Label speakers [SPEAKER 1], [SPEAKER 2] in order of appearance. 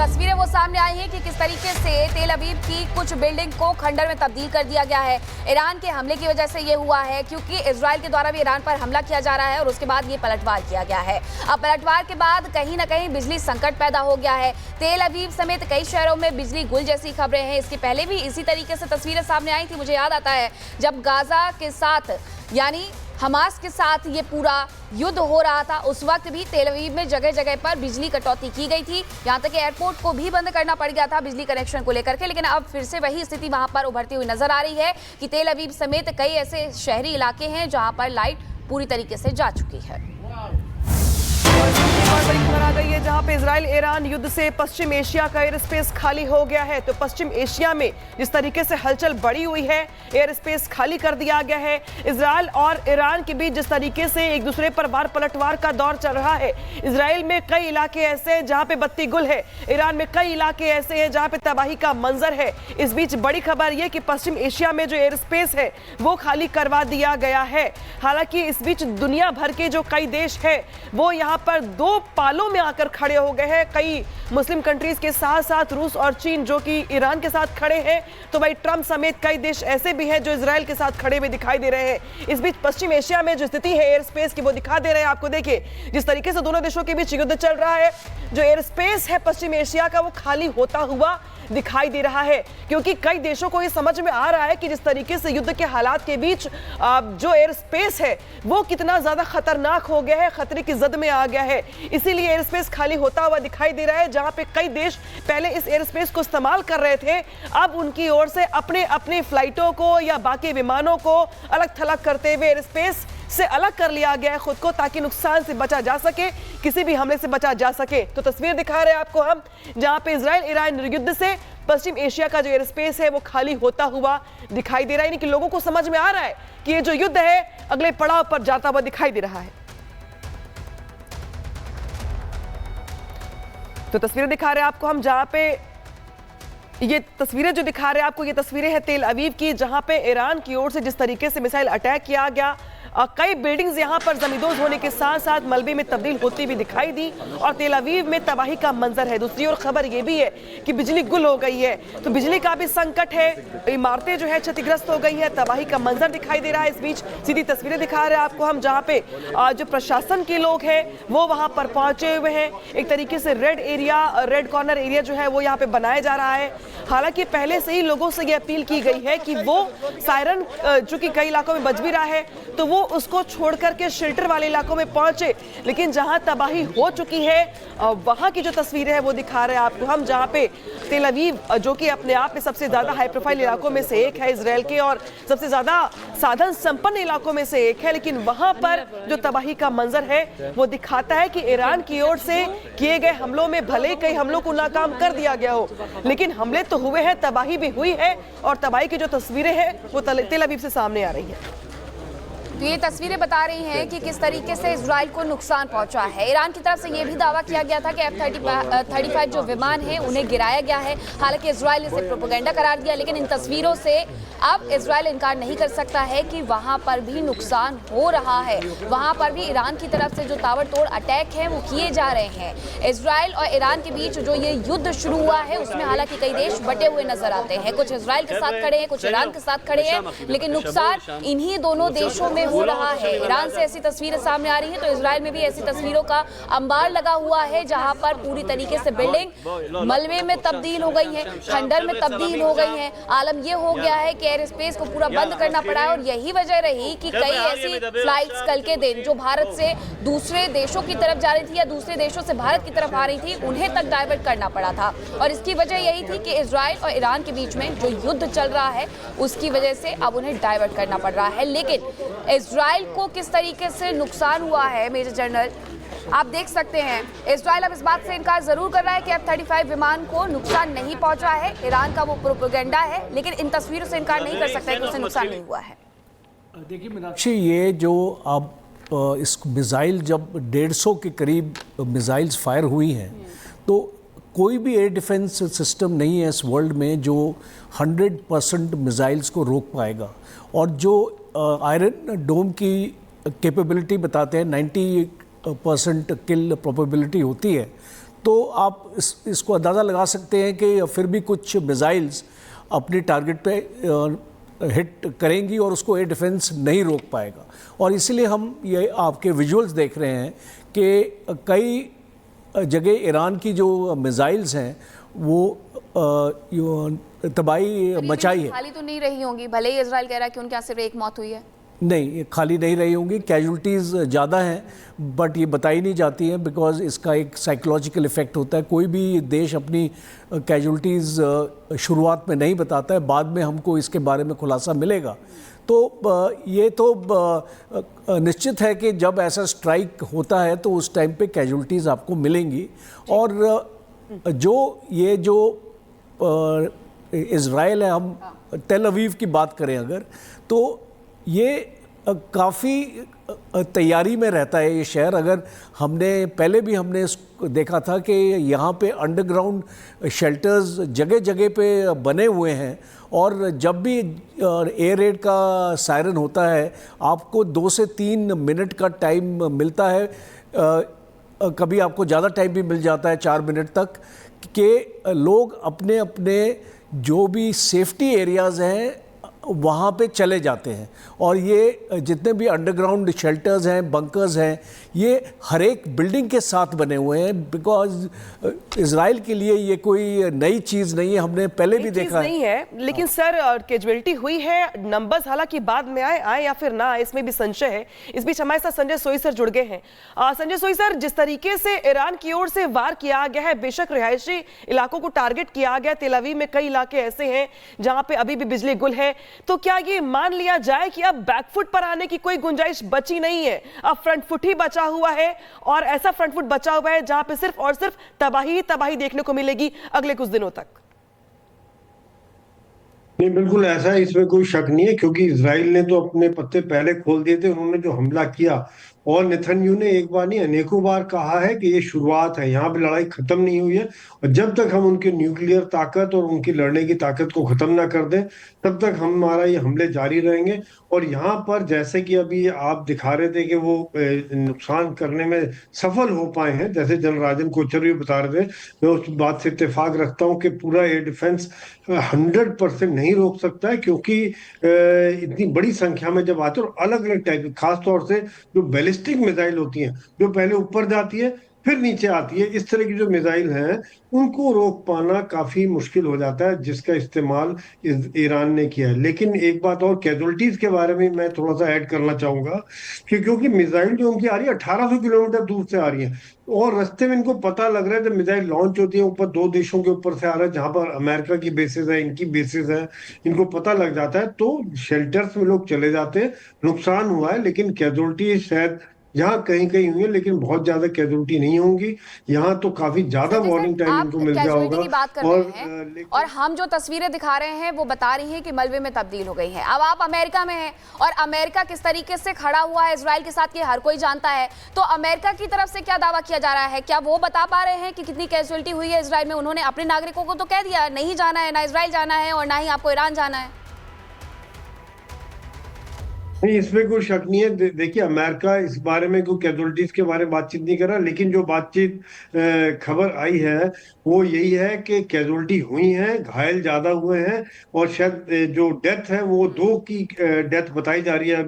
[SPEAKER 1] तस्वीरें वो सामने आई हैं कि किस तरीके से तेल अवीव की कुछ बिल्डिंग को खंडर में तब्दील कर दिया गया है। ईरान के हमले की वजह से ये हुआ है, क्योंकि इजराइल के द्वारा भी ईरान पर हमला किया जा रहा है और उसके बाद ये पलटवार किया गया है। अब पलटवार के बाद कहीं ना कहीं बिजली संकट पैदा हो गया है। तेल अवीव समेत कई शहरों में बिजली गुल जैसी खबरें हैं। इसके पहले भी इसी तरीके से तस्वीरें सामने आई थी। मुझे याद आता है जब गाजा के साथ यानी हमास के साथ ये पूरा युद्ध हो रहा था, उस वक्त भी तेल अवीव में जगह जगह पर बिजली कटौती की गई थी। यहाँ तक कि एयरपोर्ट को भी बंद करना पड़ गया था बिजली कनेक्शन को लेकर के। लेकिन अब फिर से वही स्थिति वहां पर उभरती हुई नजर आ रही है कि तेल अवीव समेत कई ऐसे शहरी इलाके हैं जहां पर लाइट पूरी तरीके से जा चुकी है।
[SPEAKER 2] बड़ी खबर आ गई है जहां पे इजराइल ईरान युद्ध से पश्चिम एशिया का एयर स्पेस खाली हो गया है। तो पश्चिम एशिया में जिस तरीके से हलचल बढ़ी हुई है, एयर स्पेस खाली कर दिया गया है। इजराइल और ईरान के बीच जिस तरीके से एक दूसरे पर वार पलटवार का दौर चल रहा है, इजराइल में कई इलाके ऐसे हैं जहां पे बत्ती गुल है, ईरान में कई इलाके ऐसे हैं जहां पे तबाही का मंजर है। इस बीच बड़ी खबर यह कि पश्चिम एशिया में जो एयर स्पेस है वो खाली करवा दिया गया है। हालांकि इस बीच दुनिया भर के जो कई देश है वो यहाँ पर दो पालों में आकर खड़े हो गए हैं। कई मुस्लिम कंट्रीज के साथ साथ रूस और चीन जो कि ईरान के साथ खड़े हैं, तो भाई ट्रंप समेत कई देश ऐसे भी हैं जो इजराइल के साथ खड़े हुए दिखाई दे रहे हैं। इस बीच पश्चिम एशिया में जो स्थिति है एयर स्पेस की वो दिखा दे रहे हैं आपको। देखिए जिस तरीके से दोनों देशों के बीच युद्ध चल रहा है, जो एयर स्पेस है पश्चिम एशिया का वो खाली होता हुआ दिखाई दे रहा है, क्योंकि कई देशों को ये समझ में आ रहा है कि जिस तरीके से युद्ध के हालात के बीच जो एयर स्पेस है वो कितना ज्यादा खतरनाक हो गया है, खतरे की जद में आ गया है। इसीलिए एयर स्पेस खाली होता हुआ दिखाई दे रहा है। जहां पे कई देश पहले इस एयर स्पेस को इस्तेमाल कर रहे थे, अब उनकी ओर से अपने अपने फ्लाइटों को या बाकी विमानों को अलग थलग करते हुए एयर स्पेस से अलग कर लिया गया है खुद को, ताकि नुकसान से बचा जा सके, किसी भी हमले से बचा जा सके। तो तस्वीर दिखा रहे हैं आपको हम, जहां पे इजराइल ईरान युद्ध से पश्चिम एशिया का जो एयर स्पेस है वो खाली होता हुआ दिखाई दे रहा है। यानी कि लोगों को समझ में आ रहा है कि ये जो युद्ध है अगले पड़ाव पर जाता हुआ दिखाई दे रहा है। तो तस्वीरें दिखा रहे हैं आपको हम, जहां पे ये तस्वीरें जो दिखा रहे हैं आपको, ये तस्वीरें हैं तेल अवीव की, जहां पे ईरान की ओर से जिस तरीके से मिसाइल अटैक किया गया, कई बिल्डिंग्स यहां पर जमींदोज होने के साथ साथ मलबे में तब्दील होती हुई दिखाई दी और तेल अवीव में तबाही का मंजर है। दूसरी ओर खबर यह भी है कि बिजली गुल हो गई है, तो बिजली का भी संकट है, इमारतें जो है क्षतिग्रस्त हो गई है, तबाही का मंजर दिखाई दे रहा है। इस बीच सीधी तस्वीरें दिखा रहे हैं आपको हम, जहां पे जो प्रशासन के लोग हैं वो वहां पर पहुंचे हुए हैं। एक तरीके से रेड कॉर्नर एरिया जो है वो यहाँ पे बनाया जा रहा है। हालांकि पहले से ही लोगों से ये अपील की गई है कि वो सायरन जो कि कई इलाकों में बज भी रहा है, तो वो उसको छोड़ करके शेल्टर वाले इलाकों में पहुंचे। लेकिन जहां तबाही हो चुकी है वहां की जो तस्वीरें हैं वो दिखा रहे हैं आपको हम, जहां पे तेल अवीव जो कि अपने आप में सबसे ज्यादा हाई प्रोफाइल इलाकों में से एक है इजराइल के और सबसे ज्यादा साधन संपन्न इलाकों में से एक है, लेकिन वहां पर जो तबाही का मंजर है वो दिखाता है कि ईरान की ओर से किए गए हमलों में भले कई हमलों को नाकाम कर दिया गया हो, लेकिन हमले तो हुए हैं, तबाही भी हुई है और तबाही की जो तस्वीरें हैं वो तेल अवीव से सामने आ रही है।
[SPEAKER 1] तो ये तस्वीरें बता रही हैं कि किस तरीके से इजराइल को नुकसान पहुंचा है। ईरान की तरफ से ये भी दावा किया गया था कि F-35 जो विमान है उन्हें गिराया गया है। हालांकि इजराइल ने इसे प्रोपेगेंडा करार दिया, लेकिन इन तस्वीरों से अब इजराइल इनकार नहीं कर सकता है कि वहां पर भी नुकसान हो रहा है। वहां पर भी ईरान की तरफ से जो ताबड़तोड़ अटैक है वो किए जा रहे हैं। इजराइल और ईरान के बीच जो ये युद्ध शुरू हुआ है उसमें हालांकि कई देश बटे हुए नजर आते हैं। कुछ इजराइल के साथ खड़े हैं, कुछ ईरान के साथ खड़े हैं, लेकिन नुकसान इन्हीं दोनों देशों में हो रहा है। ईरान से ऐसी तस्वीरें सामने आ रही हैं तो इजराइल में भी ऐसी तस्वीरों का अंबार लगा हुआ है, जहां पर पूरी तरीके से बिल्डिंग मलबे में तब्दील हो गई है, खंडर में तब्दील हो गई है। आलम यह हो गया है कि एयर स्पेस को पूरा बंद करना पड़ा है और यही वजह रही कि कई ऐसी फ्लाइट्स कल के दिन जो भारत से दूसरे देशों की तरफ जा रही थी या दूसरे देशों से भारत की तरफ आ रही थी, उन्हें तक डाइवर्ट करना पड़ा था। और इसकी वजह यही थी कि इजराइल और ईरान के बीच में जो युद्ध चल रहा है उसकी वजह से अब उन्हें डाइवर्ट करना पड़ रहा है। लेकिन इजराइल को किस तरीके से नुकसान हुआ है मेजर जनरल, आप देख सकते हैं। इजराइल अब इस बात से इनकार जरूर कर रहा है कि F-35 विमान को नुकसान नहीं पहुंचा है, ईरान का वो प्रोपेगेंडा है, लेकिन इन तस्वीरों से इनकार नहीं कर सकता है कि उसे नुकसान नहीं हुआ है।
[SPEAKER 3] देखिए मीनाक्षी, ये जो अब इस मिसाइल जब 150 के करीब मिसाइल्स फायर हुई हैं, तो कोई भी एयर डिफेंस सिस्टम नहीं है इस वर्ल्ड में जो 100% मिसाइल्स को रोक पाएगा। और जो आयरन डोम की कैपेबिलिटी बताते हैं 90% किल प्रोबेबिलिटी होती है, तो आप इसको अंदाज़ा लगा सकते हैं कि फिर भी कुछ मिसाइल्स अपनी टारगेट पे हिट करेंगी और उसको एयर डिफेंस नहीं रोक पाएगा। और इसीलिए हम ये आपके विजुअल्स देख रहे हैं कि कई जगह ईरान की जो मिसाइल्स हैं वो तबाही मचाई है।
[SPEAKER 1] खाली तो नहीं रही होंगी, भले ही इजराइल कह रहा है कि उनके यहाँ सिर्फ एक मौत हुई है।
[SPEAKER 3] नहीं, ये खाली नहीं रही होंगी, कैजुअल्टीज़ ज़्यादा हैं, बट ये बताई नहीं जाती हैं बिकॉज इसका एक साइकोलॉजिकल इफ़ेक्ट होता है। कोई भी देश अपनी कैजुअल्टीज़ शुरुआत में नहीं बताता है, बाद में हमको इसके बारे में खुलासा मिलेगा। तो ये तो निश्चित है कि जब ऐसा स्ट्राइक होता है तो उस टाइम पे कैजुअल्टीज़ आपको मिलेंगी। और जो इज़राइल है, हम तेल अवीव की बात करें अगर, तो ये काफ़ी तैयारी में रहता है ये शहर। अगर पहले भी हमने देखा था कि यहाँ पे अंडरग्राउंड शेल्टर्स जगह जगह पे बने हुए हैं और जब भी एयर रेड का सायरन होता है आपको 2 से 3 मिनट का टाइम मिलता है। कभी आपको ज़्यादा टाइम भी मिल जाता है 4 मिनट तक, कि लोग अपने अपने जो भी सेफ्टी एरियाज़ हैं वहाँ पे चले जाते हैं। और ये जितने भी अंडरग्राउंड शेल्टर्स हैं, बंकर्स हैं, ये हर एक बिल्डिंग के साथ बने हुए हैं बिकॉज इजराइल के लिए ये कोई नई चीज़ नहीं है, हमने पहले भी देखा
[SPEAKER 2] नहीं है। लेकिन सर कैजुअलिटी हुई है, नंबर्स हालांकि बाद में आए या फिर ना आए, इसमें भी संशय है। इस बीच हमारे साथ संजय सोई सर जुड़ गए हैं। संजय सोई सर, जिस तरीके से ईरान की ओर से वार किया गया है, बेशक रिहायशी इलाकों को टारगेट किया गया, तेल अवीव में कई इलाके ऐसे हैं जहां पे अभी भी बिजली गुल है, तो क्या ये मान लिया जाए कि अब बैकफुट पर आने की कोई गुंजाइश बची नहीं है, अब फ्रंट फुट ही बचा हुआ है, और ऐसा फ्रंट फुट बचा हुआ है जहां पे सिर्फ और सिर्फ तबाही तबाही देखने को मिलेगी अगले कुछ दिनों तक?
[SPEAKER 4] नहीं, बिल्कुल ऐसा है, इसमें कोई शक नहीं है, क्योंकि इजराइल ने तो अपने पत्ते पहले खोल दिए थे। उन्होंने जो हमला किया, और नेतन्याहू ने एक बार नहीं अनेकों बार कहा है कि ये शुरुआत है, यहाँ पे लड़ाई खत्म नहीं हुई है, और जब तक हम उनकी न्यूक्लियर ताकत और उनकी लड़ने की ताकत को खत्म ना कर दें तब तक हमारा ये हमले जारी रहेंगे। और यहाँ पर जैसे कि अभी आप दिखा रहे थे कि वो नुकसान करने में सफल हो पाए हैं, जैसे जनरल राजन कोचर भी बता रहे थे, मैं उस बात से इत्तेफाक रखता हूँ कि पूरा एयर डिफेंस 100% नहीं रोक सकता है, क्योंकि इतनी बड़ी संख्या में जब आते हैं, और अलग अलग टाइप, खासतौर से जो बैलिस्टिक मिसाइल होती हैं, जो पहले ऊपर जाती है फिर नीचे आती है, इस तरह की जो मिसाइल हैं उनको रोक पाना काफी मुश्किल हो जाता है, जिसका इस्तेमाल ईरान ने किया है। लेकिन एक बात और, कैजुअल्टीज के बारे में मैं थोड़ा सा ऐड करना चाहूंगा कि क्योंकि मिसाइल जो उनकी आ रही है 1800 किलोमीटर दूर से आ रही है, और रास्ते में इनको पता लग रहा है जब मिसाइल लॉन्च होती है ऊपर 2 देशों के ऊपर से आ रहा है जहां पर अमेरिका की बेसिस है, इनकी बेसिस है, इनको पता लग जाता है, तो शेल्टर्स में लोग चले जाते हैं। नुकसान हुआ है, लेकिन कैजुअल्टी शायद यहाँ कहीं कहीं हुई है, लेकिन बहुत ज्यादा कैजुअल्टी नहीं होंगी। यहाँ तो काफी ज्यादा वार्निंग टाइम इनको मिल गया होगा।
[SPEAKER 1] की बात कर रहे हैं, और हम जो तस्वीरें दिखा रहे हैं वो बता रही हैं कि मलबे में तब्दील हो गई है। अब आप अमेरिका में हैं, और अमेरिका किस तरीके से खड़ा हुआ है इजराइल के साथ ये हर कोई जानता है। तो अमेरिका की तरफ से क्या दावा किया जा रहा है, क्या वो बता पा रहे हैं कि कितनी कैजुअल्टी हुई है इजराइल में? उन्होंने अपने नागरिकों को तो कह दिया नहीं जाना है, ना इजराइल जाना है और ना ही आपको ईरान जाना है।
[SPEAKER 4] नहीं, इसमें कोई शक नहीं है। देखिए, अमेरिका इस बारे में कोई कैजुअल्टीज के बारे में बातचीत नहीं कर रहा, लेकिन जो बातचीत खबर आई है वो यही है कि कैजुअल्टी हुई है, घायल ज्यादा हुए हैं, और शायद जो डेथ है वो 2 की डेथ बताई जा रही है।